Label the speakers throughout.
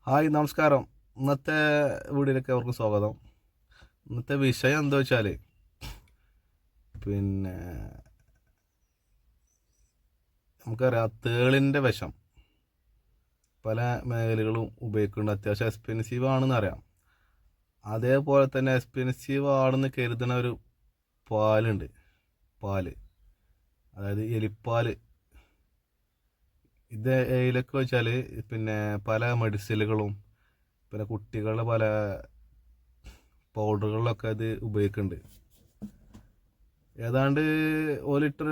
Speaker 1: Hi നമസ്കാരം. ഇന്നത്തെ വീഡിയോയിലേക്ക് അവർക്ക് സ്വാഗതം. ഇന്നത്തെ വിഷയം എന്താ വെച്ചാൽ പിന്നെ നമുക്കറിയാം തേളിൻ്റെ വിഷം പല മേഖലകളും ഉപയോഗിക്കുന്നുണ്ട്. അത്യാവശ്യം എക്സ്പെൻസീവ് ആണെന്ന് അറിയാം. അതേപോലെ തന്നെ എക്സ്പെൻസീവ് ആണെന്ന് കരുതുന്ന ഒരു പാലുണ്ട്. പാല്, അതായത് എലിപ്പാല്. ഇത് ഇതിലൊക്കെ വെച്ചാൽ പല മെഡിസിനുകളും പിന്നെ കുട്ടികളുടെ പല പൗഡറുകളിലൊക്കെ ഇത് ഉപയോഗിക്കുന്നുണ്ട്. ഏതാണ്ട് 1 ലിറ്റർ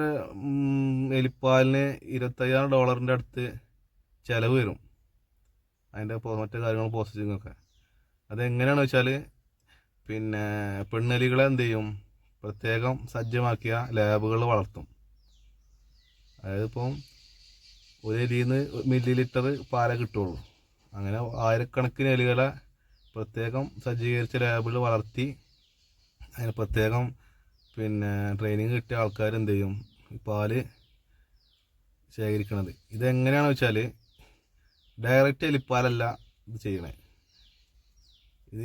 Speaker 1: എലിപ്പാലിന് $25,000 അടുത്ത് ചിലവ് വരും. അതിൻ്റെ മറ്റു കാര്യങ്ങൾ പ്രോസസ്സിങ് ഒക്കെ അതെങ്ങനെയാണെന്ന് വെച്ചാൽ പെണ്ണെലികളെ എന്ത് ചെയ്യും, പ്രത്യേകം സജ്ജമാക്കിയ ലാബുകളിൽ വളർത്തും. അതായത് ഇപ്പം ഒരു എലിയിൽ നിന്ന് മില്ലി പാലേ കിട്ടുള്ളൂ. അങ്ങനെ ആയിരക്കണക്കിന് എലികളെ പ്രത്യേകം സജ്ജീകരിച്ച ലാബിൽ വളർത്തി അതിന് പ്രത്യേകം ട്രെയിനിങ് കിട്ടിയ ആൾക്കാർ എന്ത് ചെയ്യും, ഈ പാല് ശേഖരിക്കണത്. ഇതെങ്ങനെയാണെന്ന് വെച്ചാൽ ഡയറക്റ്റ് എലിപ്പാലല്ല ഇത് ചെയ്യണേ. ഇത്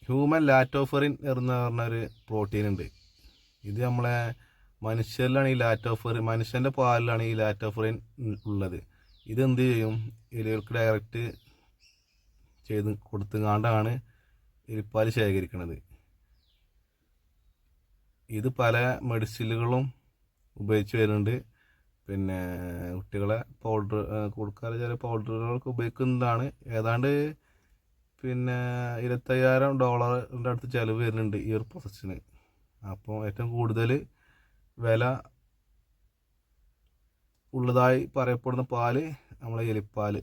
Speaker 1: ഹ്യൂമൻ ലാറ്റോഫെറിൻ എന്ന് പറഞ്ഞൊരു പ്രോട്ടീൻ ഉണ്ട്. ഇത് നമ്മളെ മനുഷ്യരിലാണ് ഈ ലാറ്റോഫെറിൻ, മനുഷ്യൻ്റെ പാലിലാണ് ഈ ലാറ്റോഫെറിൻ ഉള്ളത്. ഇതെന്ത് ചെയ്യും, എലികൾക്ക് ഡയറക്റ്റ് ചെയ്ത് കൊടുത്തുകൊണ്ടാണ് എലിപ്പാൽ ശേഖരിക്കുന്നത്. ഇത് പല മെഡിസിനുകളും ഉപയോഗിച്ച് വരുന്നുണ്ട്. കുട്ടികളെ പൗഡർ കൊടുക്കാതെ ചില പൗഡറുകളൊക്കെ ഉപയോഗിക്കുന്നതാണ്. ഏതാണ്ട് $25,000 അടുത്ത് ചിലവ് വരുന്നുണ്ട് ഈ ഒരു പ്രോസസ്സിന്. അപ്പോൾ ഏറ്റവും കൂടുതൽ വില ഉള്ളതായി പറയപ്പെടുന്ന പാല് നമ്മളെ എലിപ്പാൽ.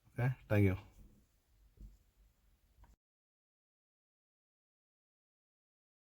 Speaker 1: Okay, thank you.